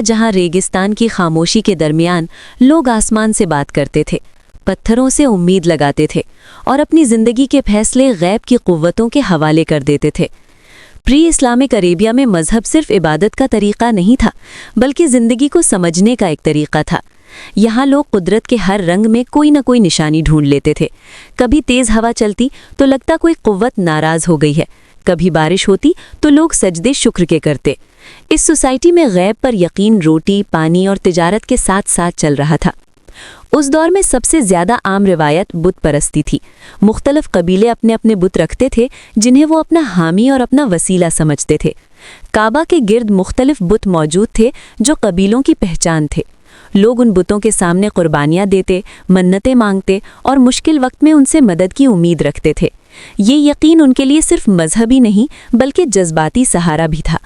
जहां रेगिस्तान की खामोशी के दरमियान लोग आसमान से बात करते थे, पत्थरों से उम्मीद लगाते थे और अपनी जिंदगी के फैसले गैब की कुव्वतों के हवाले कर देते थे। प्री इस्लामिक अरेबिया में मजहब सिर्फ इबादत का तरीका नहीं था, बल्कि ज़िंदगी को समझने का एक तरीका था। यहाँ लोग कुदरत के हर रंग में कोई न कोई निशानी ढूंढ लेते थे। कभी तेज़ हवा चलती तो लगता कोई कुव्वत नाराज़ हो गई है, कभी बारिश होती तो लोग सजदे शुक्र के करते। इस सोसाइटी में गैब पर यकीन रोटी, पानी और तिजारत के साथ साथ चल रहा था। उस दौर में सबसे ज़्यादा आम रिवायत बुत परस्ती थी। मुख्तलिफ कबीले अपने अपने बुत रखते थे, जिन्हें वो अपना हामी और अपना वसीला समझते थे। काबा के गिर्द मुख्तलिफ बुत मौजूद थे जो कबीलों की पहचान थे। लोग उन बुतों के सामने कुर्बानियाँ देते, मन्नतें मांगते और मुश्किल वक्त में उनसे मदद की उम्मीद रखते थे। ये यकीन उनके लिए सिर्फ मजहबी नहीं बल्कि जज्बाती सहारा भी था।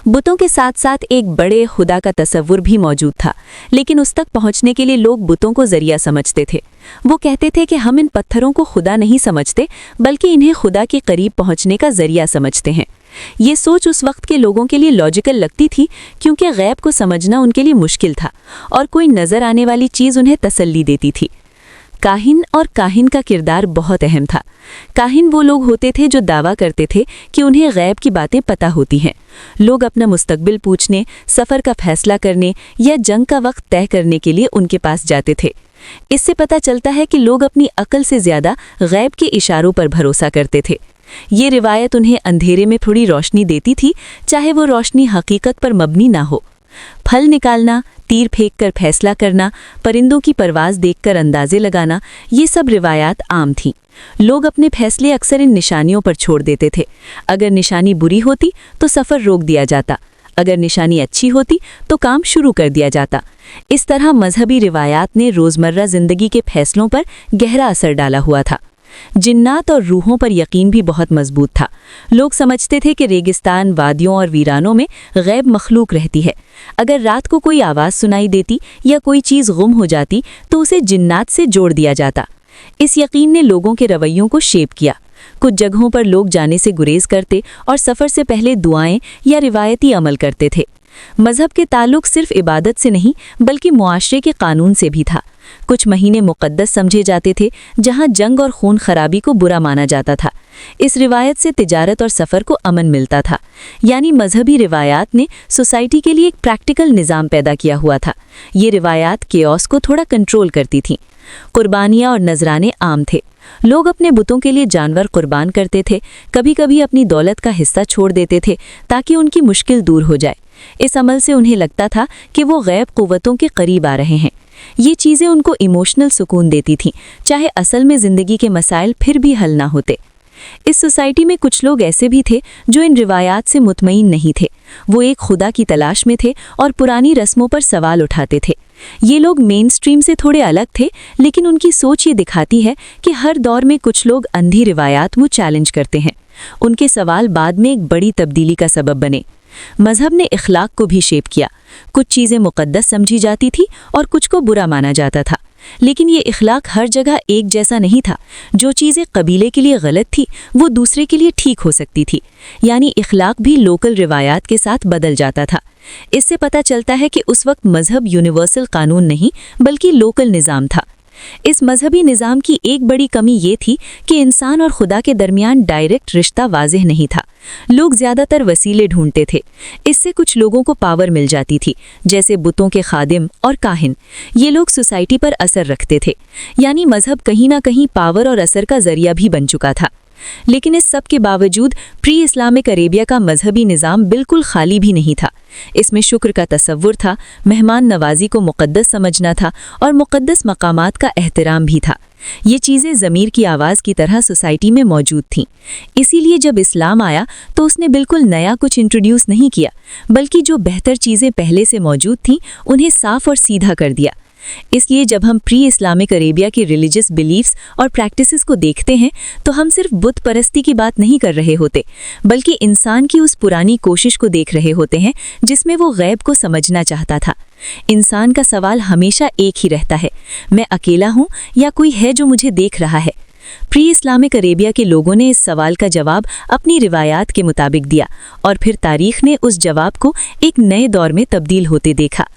बुतों के साथ साथ एक बड़े खुदा का तसव्वुर भी मौजूद था, लेकिन उस तक पहुंचने के लिए लोग बुतों को जरिया समझते थे। वो कहते थे कि हम इन पत्थरों को खुदा नहीं समझते, बल्कि इन्हें खुदा के करीब पहुंचने का जरिया समझते हैं। ये सोच उस वक्त के लोगों के लिए लॉजिकल लगती थी, क्योंकि गैब को समझना उनके लिए मुश्किल था और कोई नज़र आने वाली चीज़ उन्हें तसल्ली देती थी। काहिन और काहिन का किरदार बहुत अहम था। काहिन वो लोग होते थे जो दावा करते थे कि उन्हें गैब की बातें पता होती हैं। लोग अपना मुस्तकबिल पूछने, सफ़र का फैसला करने या जंग का वक्त तय करने के लिए उनके पास जाते थे। इससे पता चलता है कि लोग अपनी अक्ल से ज़्यादा गैब के इशारों पर भरोसा करते थे। ये रिवायत उन्हें अंधेरे में थोड़ी रोशनी देती थी, चाहे वो रोशनी हकीकत पर मबनी ना हो। फल निकालना, तीर फेंककर फैसला करना, परिंदों की परवाज़ देखकर अंदाजे लगाना, ये सब रिवायात आम थीं। लोग अपने फैसले अक्सर इन निशानियों पर छोड़ देते थे। अगर निशानी बुरी होती तो सफ़र रोक दिया जाता, अगर निशानी अच्छी होती तो काम शुरू कर दिया जाता। इस तरह मजहबी रिवायात ने रोज़मर्रा ज़िंदगी के फैसलों पर गहरा असर डाला हुआ था। जिन्नात और रूहों पर यकीन भी बहुत मजबूत था। लोग समझते थे कि रेगिस्तान, वादियों और वीरानों में गैब मखलूक रहती है। अगर रात को कोई आवाज़ सुनाई देती या कोई चीज़ गुम हो जाती तो उसे जिन्नात से जोड़ दिया जाता। इस यकीन ने लोगों के रवैयों को शेप किया। कुछ जगहों पर लोग जाने से गुरेज करते और सफ़र से पहले दुआएं या रिवायती अमल करते थे। मज़हब के ताल्लुक सिर्फ इबादत से नहीं बल्कि मुआशरे के कानून से भी था। कुछ महीने मुक़द्दस समझे जाते थे, जहां जंग और खून खराबी को बुरा माना जाता था। इस रिवायत से तिजारत और सफ़र को अमन मिलता था। यानी मजहबी रिवायात ने सोसाइटी के लिए एक प्रैक्टिकल निज़ाम पैदा किया हुआ था। ये रिवायात केओस को थोड़ा कंट्रोल करती थीं। कुर्बानियाँ और नजराने आम थे। लोग अपने बुतों के लिए जानवर कुर्बान करते थे, कभी कभी अपनी दौलत का हिस्सा छोड़ देते थे ताकि उनकी मुश्किल दूर हो जाए। इस अमल से उन्हें लगता था कि वो गैब कुव्वतों के करीब आ रहे हैं। ये चीज़ें उनको इमोशनल सुकून देती थीं, चाहे असल में ज़िंदगी के मसाइल फिर भी हल ना होते। इस सोसाइटी में कुछ लोग ऐसे भी थे जो इन रिवायात से मुतमईन नहीं थे। वो एक खुदा की तलाश में थे और पुरानी रस्मों पर सवाल उठाते थे। ये लोग मेन स्ट्रीम से थोड़े अलग थे, लेकिन उनकी सोच ये दिखाती है कि हर दौर में कुछ लोग अंधी रिवायात वो चैलेंज करते हैं। उनके सवाल बाद में एक बड़ी तब्दीली का सबब बने। मजहब ने इखलाक को भी शेप किया। कुछ चीज़ें मुक़द्दस समझी जाती थी और कुछ को बुरा माना जाता था, लेकिन ये इखलाक हर जगह एक जैसा नहीं था। जो चीज़ें कबीले के लिए गलत थी वो दूसरे के लिए ठीक हो सकती थी। यानी इखलाक भी लोकल रिवायात के साथ बदल जाता था। इससे पता चलता है कि उस वक्त मजहब यूनिवर्सल कानून नहीं बल्कि लोकल निज़ाम था। इस मजहबी निज़ाम की एक बड़ी कमी ये थी कि इंसान और खुदा के दरमियान डायरेक्ट रिश्ता वाज़ेह नहीं था। लोग ज़्यादातर वसीले ढूंढते थे। इससे कुछ लोगों को पावर मिल जाती थी, जैसे बुतों के खादिम और काहिन। ये लोग सोसाइटी पर असर रखते थे। यानी मजहब कहीं ना कहीं पावर और असर का जरिया भी बन चुका था। लेकिन इस सब के बावजूद प्री इस्लामिक अरेबिया का मजहबी निज़ाम बिल्कुल खाली भी नहीं था। इसमें शुक्र का तसव्वुर था, मेहमान नवाजी को मुक़द्दस समझना था और मुक़द्दस मकामात का एहतराम भी था। ये चीज़ें ज़मीर की आवाज़ की तरह सोसाइटी में मौजूद थीं। इसीलिए जब इस्लाम आया तो उसने बिल्कुल नया कुछ इंट्रोड्यूस नहीं किया, बल्कि जो बेहतर चीज़ें पहले से मौजूद थीं उन्हें साफ और सीधा कर दिया। इसलिए जब हम प्री इस्लामिक अरेबिया के रिलीजियस बिलीफ्स और प्रैक्टिसेस को देखते हैं तो हम सिर्फ बुत परस्ती की बात नहीं कर रहे होते, बल्कि इंसान की उस पुरानी कोशिश को देख रहे होते हैं जिसमें वो गैब को समझना चाहता था। इंसान का सवाल हमेशा एक ही रहता है, मैं अकेला हूँ या कोई है जो मुझे देख रहा है। प्री इस्लामिक अरेबिया के लोगों ने इस सवाल का जवाब अपनी रिवायात के मुताबिक दिया और फिर तारीख ने उस जवाब को एक नए दौर में तब्दील होते देखा।